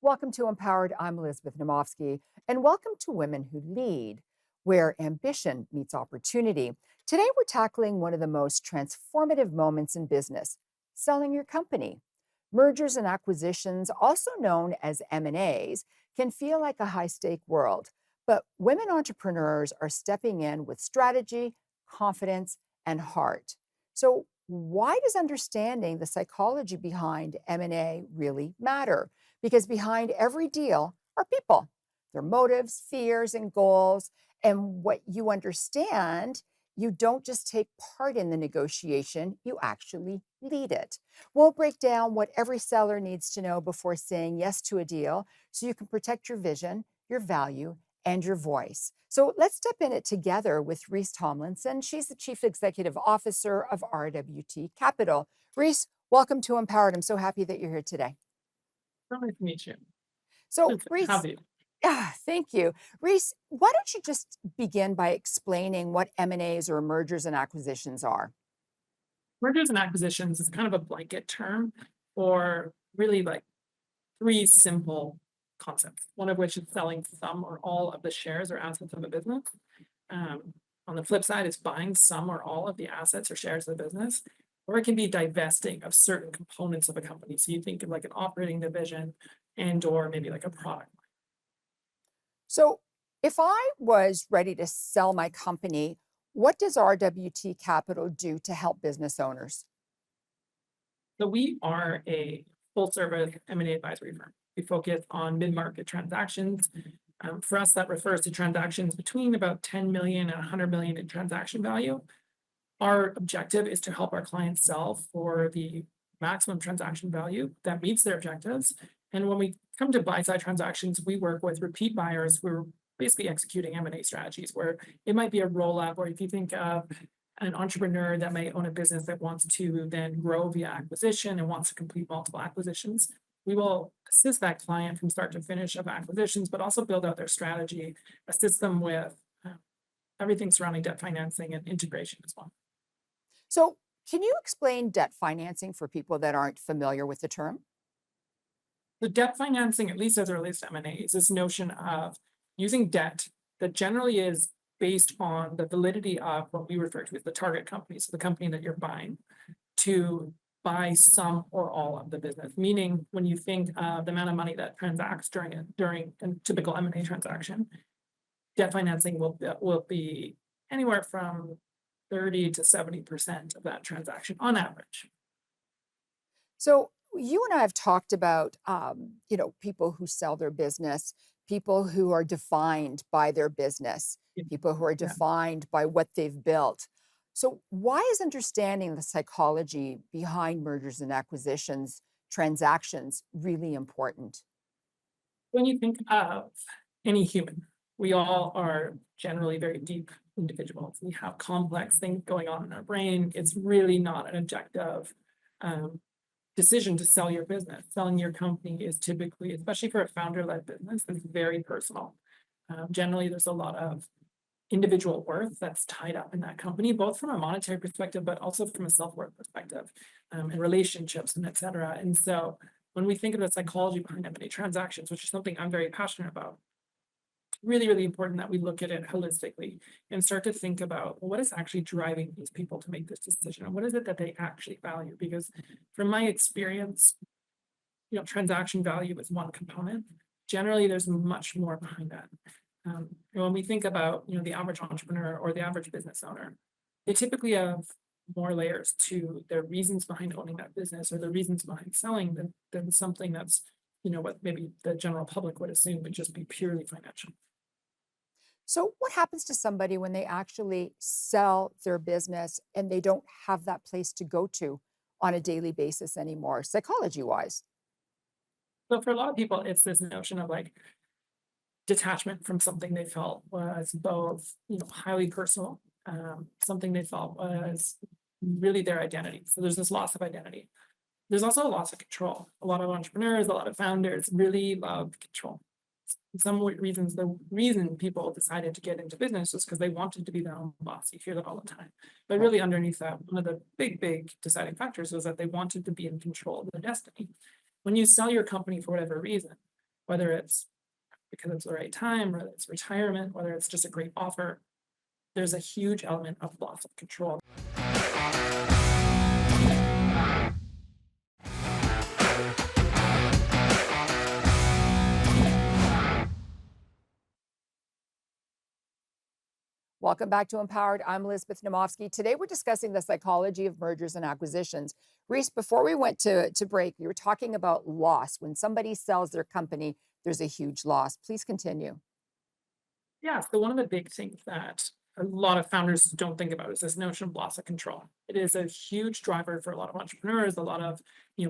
Welcome to Empowered. I'm Elizabeth Naumovski, and welcome to Women Who Lead, where ambition meets opportunity. Today, we're tackling one of the most transformative moments in business, selling your company. Mergers and acquisitions, also known as M&As, can feel like a high-stake world, but women entrepreneurs are stepping in with strategy, confidence, and heart. So, why does understanding the psychology behind M&A really matter? Because behind every deal are people, their motives, fears, and goals. And what you understand, you don't just take part in the negotiation, you actually lead it. We'll break down what every seller needs to know before saying yes to a deal so you can protect your vision, your value, and your voice. So let's step in it together with Reece Tomlinson. She's the Chief Executive Officer of RWT Capital. Reece, welcome to Empowered. I'm so happy that you're here today. So nice to meet you. So, Good to have Reece, you. thank you. Reece, why don't you just begin by explaining what M&As or mergers and acquisitions are? Mergers and acquisitions is kind of a blanket term for really like three simple concepts. One of which is selling some or all of the shares or assets of a business. Um, on the flip side, it's buying some or all of the assets or shares of the business, or it can be divesting of certain components of a company. So you think of like an operating division and or maybe like a product. So, if I was ready to sell my company, what does RWT Capital do to help business owners? So we are a full service M&A advisory firm. We focus on mid-market transactions. For us, that refers to transactions between about 10 million and 100 million in transaction value. Our objective is to help our clients sell for the maximum transaction value that meets their objectives. And when we come to buy-side transactions, we work with repeat buyers who are basically executing M&A strategies where it might be a roll-up, or if you think of an entrepreneur that may own a business that wants to then grow via acquisition and wants to complete multiple acquisitions, we will assist that client from start to finish of acquisitions, but also build out their strategy, assist them with everything surrounding debt financing and integration as well. So, can you explain debt financing for people that aren't familiar with the term? The debt financing, at least as it relates to M&A, is this notion of using debt that generally is based on the validity of what we refer to as the target company, so the company that you're buying, to buy some or all of the business. Meaning, when you think of the amount of money that transacts during a typical M&A transaction, debt financing will be anywhere from 30 to 70% of that transaction on average. So, you and I have talked about, people who sell their business, people who are defined by their business, people who are Yeah. defined by what they've built. So, why is understanding the psychology behind mergers and acquisitions transactions really important? When you think of any human, we all are generally very deep individuals. We have complex things going on in our brain. It's really not an objective um, decision to sell your business. Selling your company is typically, especially for a founder-led business, it's very personal. Generally, there's a lot of individual worth that's tied up in that company, both from a monetary perspective, but also from a self-worth perspective, and relationships and et cetera. And so when we think of the psychology behind M&A transactions, which is something I'm very passionate about, it's really, really important that we look at it holistically and start to think about, well, what is actually driving these people to make this decision? And what is it that they actually value? Because from my experience, transaction value is one component. Generally, there's much more behind that. When we think about, the average entrepreneur or the average business owner, they typically have more layers to their reasons behind owning that business or the reasons behind selling than something that's, what maybe the general public would assume would just be purely financial. So, what happens to somebody when they actually sell their business and they don't have that place to go to on a daily basis anymore, psychology wise? So for a lot of people, it's this notion of like detachment from something they felt was both, highly personal, something they felt was really their identity. So there's this loss of identity. There's also a loss of control. A lot of entrepreneurs, a lot of founders really love control. In some reasons, the reason people decided to get into business is because they wanted to be their own boss. You hear that all the time. But Right. really underneath that, one of the big, big deciding factors was that they wanted to be in control of their destiny. When you sell your company for whatever reason, whether it's because it's the right time, whether it's retirement, whether it's just a great offer. There's a huge element of loss of control. Welcome back to Empowered. I'm Elizabeth Naumovski. Today, we're discussing the psychology of mergers and acquisitions. Reece, before we went to break, we were talking about loss. When somebody sells their company, there's a huge loss. Please continue. Yeah, so one of the big things that a lot of founders don't think about is this notion of loss of control. It is a huge driver for a lot of entrepreneurs, a lot of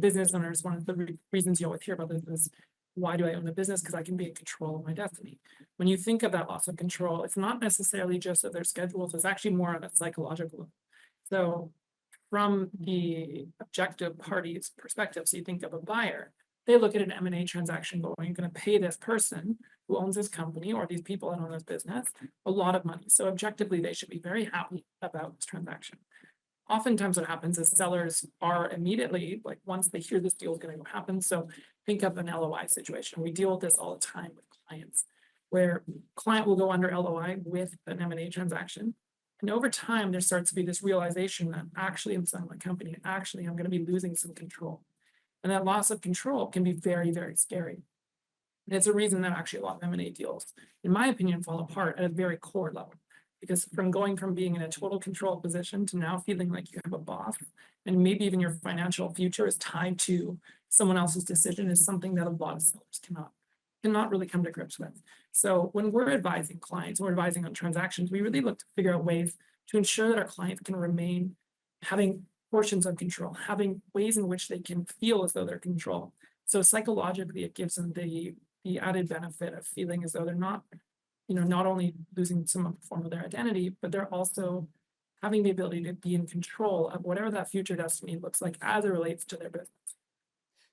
business owners. One of the reasons you always hear about this is, why do I own a business? Because I can be in control of my destiny. When you think of that loss of control, it's not necessarily just of their schedules, it's actually more on a psychological level. So from the objective party's perspective, so you think of a buyer, they look at an M&A transaction going, I'm going to pay this person who owns this company or these people that own this business a lot of money. So objectively, they should be very happy about this transaction. Oftentimes what happens is sellers are immediately, like once they hear this deal is going to happen. So think of an LOI situation. We deal with this all the time with clients, where client will go under LOI with an M&A transaction. And over time, there starts to be this realization that actually I'm selling my company, actually I'm going to be losing some control. And that loss of control can be very, very scary. And it's a reason that actually a lot of M&A deals, in my opinion, fall apart at a very core level. Because going from being in a total control position to now feeling like you have a boss, and maybe even your financial future is tied to someone else's decision, is something that a lot of sellers cannot really come to grips with. So when we're advising clients, we're advising on transactions, we really look to figure out ways to ensure that our clients can remain having portions of control, having ways in which they can feel as though they're in control. So psychologically, it gives them the added benefit of feeling as though they're not only losing some form of their identity, but they're also having the ability to be in control of whatever that future destiny looks like as it relates to their business.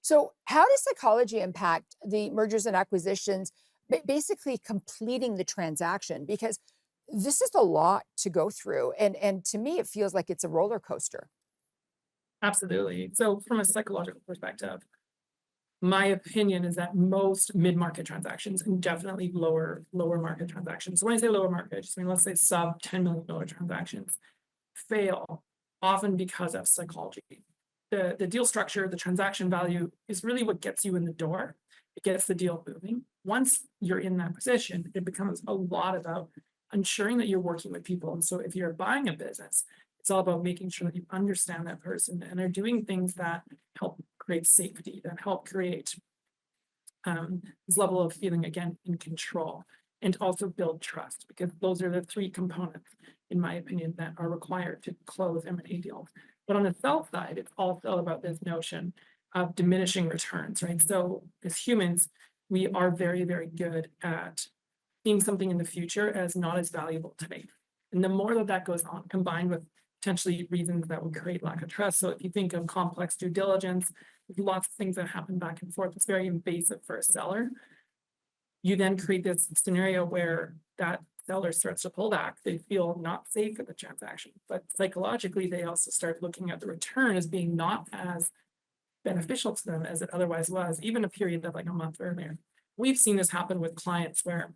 So, how does psychology impact the mergers and acquisitions, basically completing the transaction? Because this is a lot to go through. And to me, it feels like it's a roller coaster. Absolutely. So from a psychological perspective, my opinion is that most mid-market transactions and definitely lower market transactions. So when I say lower market, I just mean let's say sub $10 million transactions fail often because of psychology. The deal structure, the transaction value is really what gets you in the door. It gets the deal moving. Once you're in that position, it becomes a lot about ensuring that you're working with people. And so if you're buying a business, it's all about making sure that you understand that person and are doing things that help create safety, that help create this level of feeling, again, in control, and also build trust, because those are the three components, in my opinion, that are required to close M&A deals. But on the sell side, it's also about this notion of diminishing returns, right? So as humans, we are very, very good at seeing something in the future as not as valuable today. And the more that goes on, combined with potentially reasons that would create lack of trust. So if you think of complex due diligence, there's lots of things that happen back and forth. It's very invasive for a seller. You then create this scenario where that seller starts to pull back. They feel not safe in the transaction, but psychologically, they also start looking at the return as being not as beneficial to them as it otherwise was, even a period of like a month earlier. We've seen this happen with clients where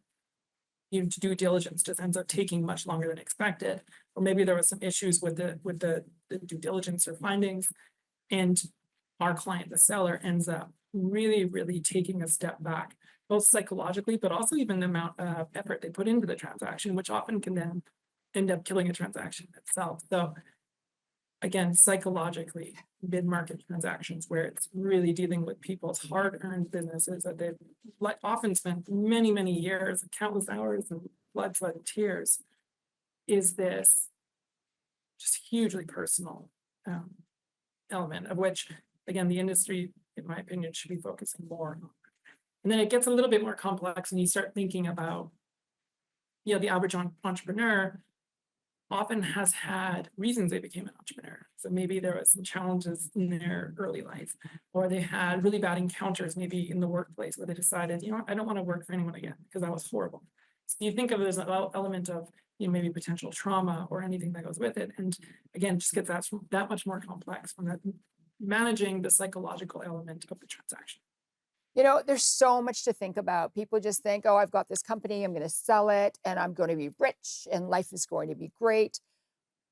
due diligence just ends up taking much longer than expected, or maybe there was some issues with the due diligence or findings, and our client, the seller, ends up really, really taking a step back, both psychologically, but also even the amount of effort they put into the transaction, which often can then end up killing a transaction itself. So again, psychologically, mid-market transactions where it's really dealing with people's hard-earned businesses that they've often spent many, many years, countless hours of blood, sweat, and tears, is this just hugely personal element of which, again, the industry, in my opinion, should be focusing more on. And then it gets a little bit more complex and you start thinking about, the average entrepreneur often has had reasons they became an entrepreneur. So maybe there was some challenges in their early life, or they had really bad encounters maybe in the workplace where they decided, I don't want to work for anyone again because that was horrible. So you think of it as an element of maybe potential trauma or anything that goes with it. And again, just gets that much more complex from that, managing the psychological element of the transaction. There's so much to think about. People just think, oh, I've got this company, I'm going to sell it, and I'm going to be rich, and life is going to be great.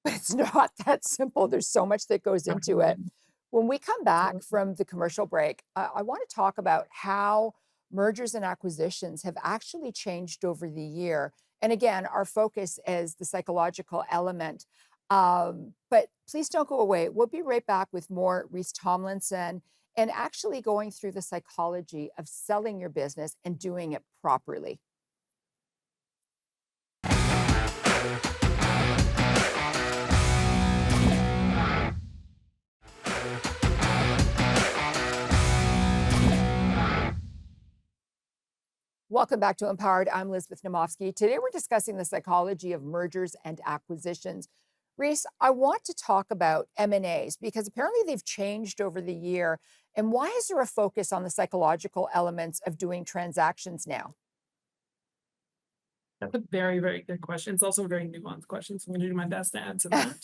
But it's not that simple. There's so much that goes into it. Absolutely. When we come back Absolutely. from the commercial break, I want to talk about how mergers and acquisitions have actually changed over the year. And again, our focus is the psychological element. But please don't go away. We'll be right back with more Reece Tomlinson and actually going through the psychology of selling your business and doing it properly. Welcome back to Empowered. I'm Elizabeth Naumovski. Today we're discussing the psychology of mergers and acquisitions. Reece, I want to talk about M&As because apparently they've changed over the year. And why is there a focus on the psychological elements of doing transactions now? That's a very, very good question. It's also a very nuanced question, so I'm going to do my best to answer that.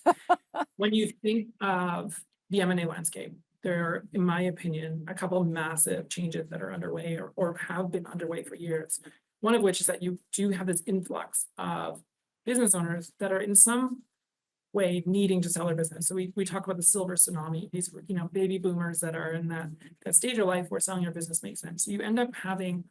When you think of the M&A landscape, there are, in my opinion, a couple of massive changes that are underway or have been underway for years. One of which is that you do have this influx of business owners that are in some way needing to sell their business. So we talk about the silver tsunami, these baby boomers that are in that stage of life where selling your business makes sense. So you end up having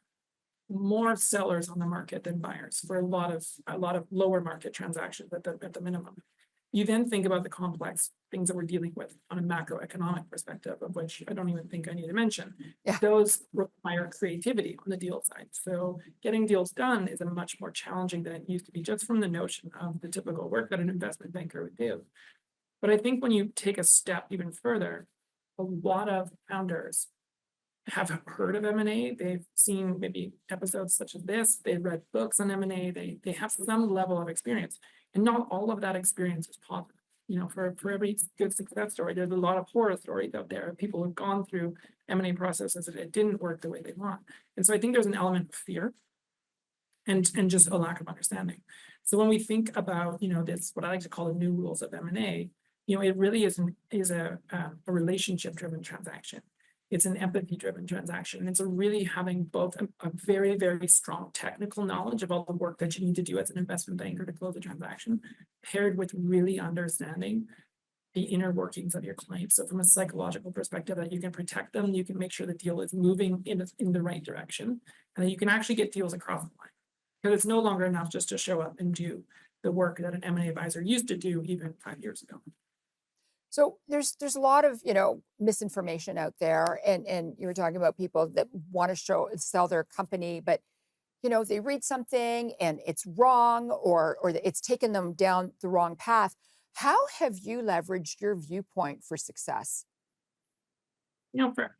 more sellers on the market than buyers for a lot of lower market transactions at the minimum. You then think about the complex things that we're dealing with on a macroeconomic perspective, of which I don't even think I need to mention. Yeah. Those require creativity on the deal side. So getting deals done is a much more challenging than it used to be, just from the notion of the typical work that an investment banker would do. But I think when you take a step even further, a lot of founders have heard of M&A. They've seen maybe episodes such as this. They've read books on M&A. They have some level of experience, and not all of that experience is positive. For every good success story, there's a lot of horror stories out there of people who've gone through M&A processes and it didn't work the way they want. And so I think there's an element of fear and just a lack of understanding. So when we think about this, what I like to call the new rules of M&A, it really is a relationship driven transaction. It's an empathy driven transaction. And it's really having both a very, very strong technical knowledge of all the work that you need to do as an investment banker to close a transaction, paired with really understanding the inner workings of your clients. So from a psychological perspective, that you can protect them, you can make sure the deal is moving in the right direction, and that you can actually get deals across the line. Because it's no longer enough just to show up and do the work that an M&A advisor used to do even 5 years ago. So there's a lot of misinformation out there, and you were talking about people that want to sell their company, but they read something and it's wrong, or it's taken them down the wrong path. How have you leveraged your viewpoint for success?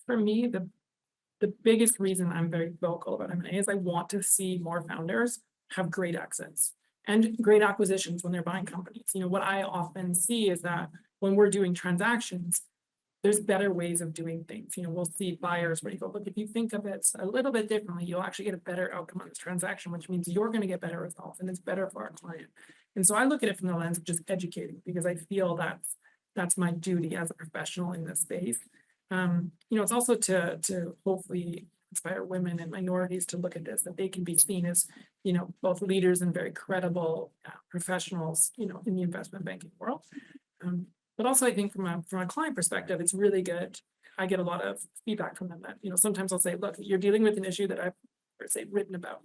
For me, the biggest reason I'm very vocal about M&A is I want to see more founders have great exits and great acquisitions when they're buying companies. What I often see is that when we're doing transactions, there's better ways of doing things. We'll see buyers where you go, look, if you think of it a little bit differently, you'll actually get a better outcome on this transaction, which means you're going to get better results and it's better for our client. And so I look at it from the lens of just educating, because I feel that's my duty as a professional in this space. It's also to hopefully inspire women and minorities to look at this, that they can be seen as, both leaders and very credible professionals, in the investment banking world. But also I think from a client perspective, it's really good. I get a lot of feedback from them that, sometimes I'll say, look, you're dealing with an issue that I've, written about.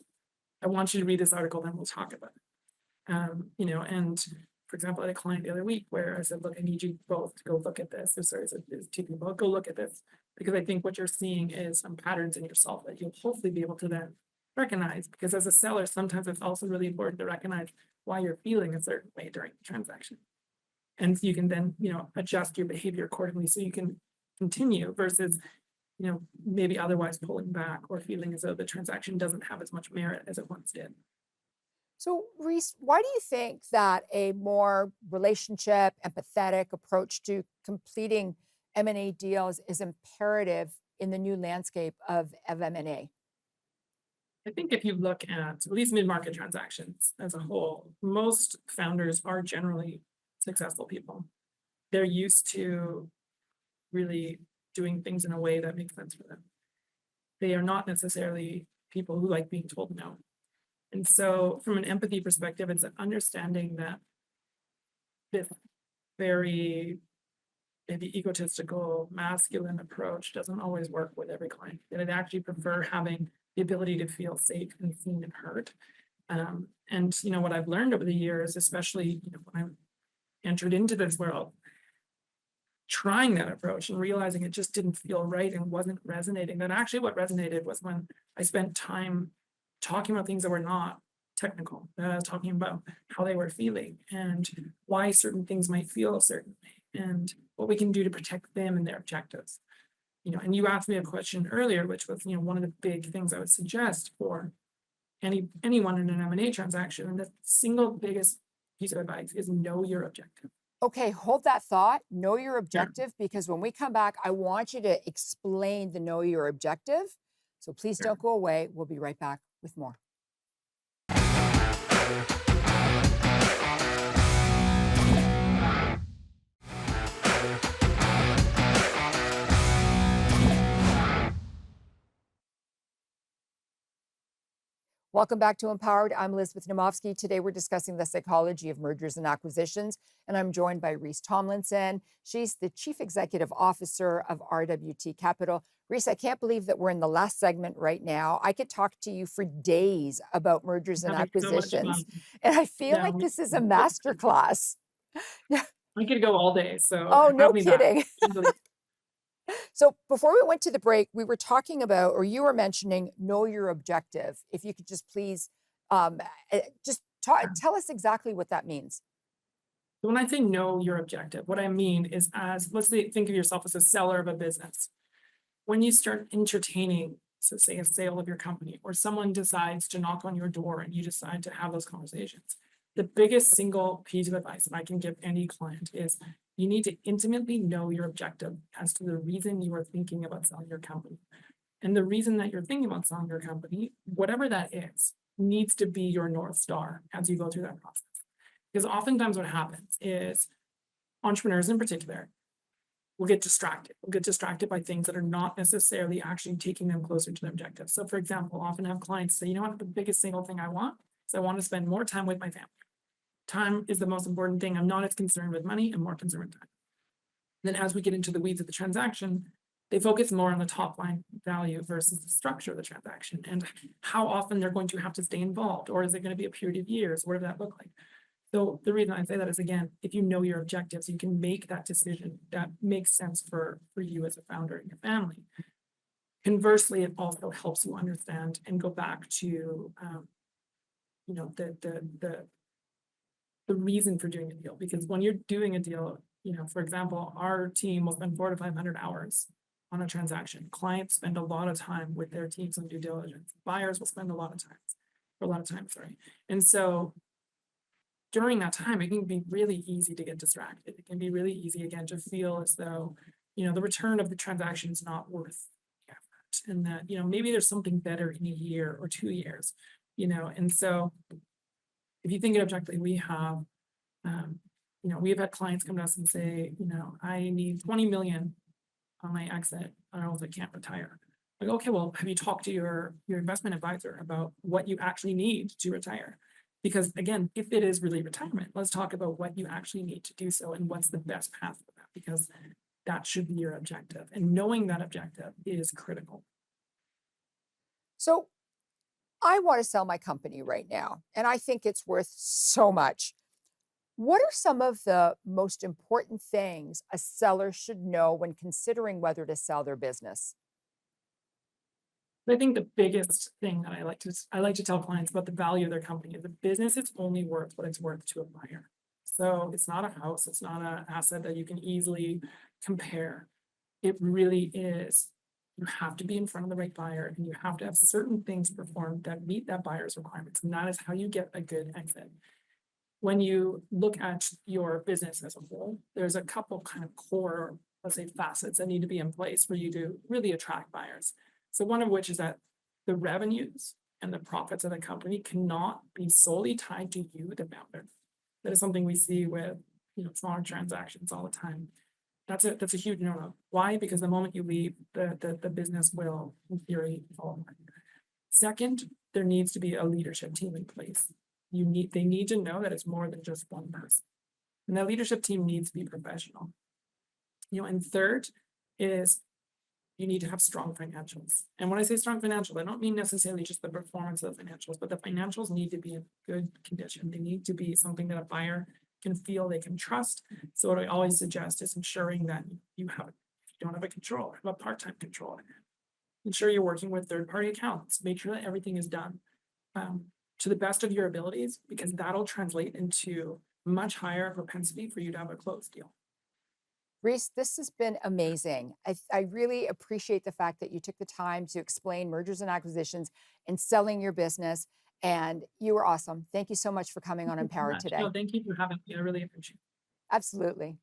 I want you to read this article, then we'll talk about it. And for example, I had a client the other week where I said, look, I need you both to go look at this. It's two people, go look at this, because I think what you're seeing is some patterns in yourself that you'll hopefully be able to then recognize, because as a seller, sometimes it's also really important to recognize why you're feeling a certain way during the transaction. And so you can then, adjust your behavior accordingly so you can continue versus, maybe otherwise pulling back or feeling as though the transaction doesn't have as much merit as it once did. So, Reece, why do you think that a more relationship, empathetic approach to completing M&A deals is imperative in the new landscape of M&A? I think if you look at least mid-market transactions as a whole, most founders are generally successful people. They're used to really doing things in a way that makes sense for them. they are not necessarily people who like being told no. And so from an empathy perspective, it's an understanding that this very maybe egotistical, masculine approach doesn't always work with every client. That I'd actually prefer having the ability to feel safe and seen and heard. And what I've learned over the years, especially when I entered into this world, trying that approach and realizing it just didn't feel right and wasn't resonating. That actually what resonated was when I spent time talking about things that were not technical, talking about how they were feeling and why certain things might feel a certain way and what we can do to protect them and their objectives. And you asked me a question earlier, which was, one of the big things I would suggest for anyone in an M&A transaction. And the single biggest piece of advice is know your objective. Okay, hold that thought. Know your Sure. objective, because when we come back, I want you to explain the know your objective. So please Sure. don't go away. We'll be right back with more. Welcome back to Empowered. I'm Elizabeth Naumovski. Today we're discussing the psychology of mergers and acquisitions, and I'm joined by Reece Tomlinson. She's the Chief Executive Officer of RWT Capital. Reece, I can't believe that we're in the last segment right now. I could talk to you for days about mergers and Having so much acquisitions, fun. and I feel Yeah, like this is a masterclass. I could go all day, so Oh, no have me back. kidding. So before we went to the break, we were talking about, or you were mentioning, know your objective. If you could just please just tell us exactly what that means. When I say know your objective, what I mean is let's think of yourself as a seller of a business. When you start entertaining, so say a sale of your company, or someone decides to knock on your door and you decide to have those conversations, the biggest single piece of advice that I can give any client is you need to intimately know your objective as to the reason you are thinking about selling your company. And the reason that you're thinking about selling your company, whatever that is, needs to be your North Star as you go through that process. Because oftentimes what happens is entrepreneurs in particular will get distracted. Will get distracted by things that are not necessarily actually taking them closer to their objectives. So for example, often have clients say, what, the biggest single thing I want is I want to spend more time with my family. Time is the most important thing. I'm not as concerned with money. I'm more concerned with time. Then as we get into the weeds of the transaction, they focus more on the top line value versus the structure of the transaction and how often they're going to have to stay involved, or is it going to be a period of years? What does that look like? So the reason I say that is, again, if you know your objectives, you can make that decision that makes sense for you as a founder and your family. Conversely, it also helps you understand and go back to, the reason for doing a deal. Because when you're doing a deal, for example, our team will spend 400 to 500 hours on a transaction. Clients spend a lot of time with their teams on due diligence. Buyers will spend a lot of time, sorry. And so during that time, it can be really easy to get distracted. It can be really easy, again, to feel as though, the return of the transaction is not worth the effort, and that, maybe there's something better in a year or 2 years, and so if you think it objectively, we've had clients come to us and say, I need 20 million on my exit, or else I can't retire. Like, okay, well, have you talked to your investment advisor about what you actually need to retire? Because again, if it is really retirement, let's talk about what you actually need to do so and what's the best path for that, because that should be your objective. And knowing that objective is critical. So I want to sell my company right now, and I think it's worth so much. What are some of the most important things a seller should know when considering whether to sell their business? I think the biggest thing that I like to tell clients about the value of their company is the business is only worth what it's worth to a buyer. So it's not a house, it's not an asset that you can easily compare. It really is. You have to be in front of the right buyer, and you have to have certain things performed that meet that buyer's requirements. And that is how you get a good exit. When you look at your business as a whole, there's a couple kind of core, let's say, facets that need to be in place for you to really attract buyers. So one of which is that the revenues and the profits of the company cannot be solely tied to you, the founder. That is something we see with, smaller transactions all the time. That's a huge no-no. Why? Because the moment you leave, the business will, in theory, fall apart. Second, there needs to be a leadership team in place. They need to know that it's more than just one person. And that leadership team needs to be professional. And third is you need to have strong financials. And when I say strong financials, I don't mean necessarily just the performance of the financials, but the financials need to be in good condition. They need to be something that a buyer can feel they can trust. So what I always suggest is ensuring that if you don't have a controller, have a part-time controller. Ensure you're working with third-party accountants. Make sure that everything is done to the best of your abilities, because that'll translate into much higher propensity for you to have a closed deal. Reece, this has been amazing. I really appreciate the fact that you took the time to explain mergers and acquisitions and selling your business. And you were awesome. Thank you so much for coming on Thank you so Empowered much. today. No, thank you for having me. I really appreciate it. Absolutely.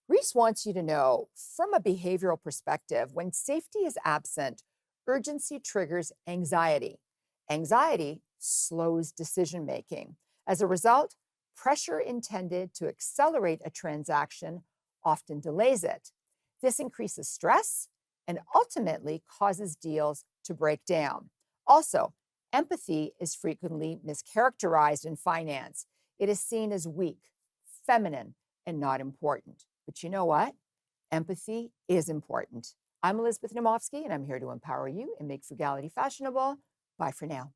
Reece wants you to know from a behavioral perspective, when safety is absent, urgency triggers anxiety. Anxiety slows decision making. As a result, pressure intended to accelerate a transaction often delays it. This increases stress and ultimately causes deals to break down. Also, empathy is frequently mischaracterized in finance. It is seen as weak, feminine, and not important. But you know what? Empathy is important. I'm Elizabeth Naumovski, and I'm here to empower you and make frugality fashionable. Bye for now.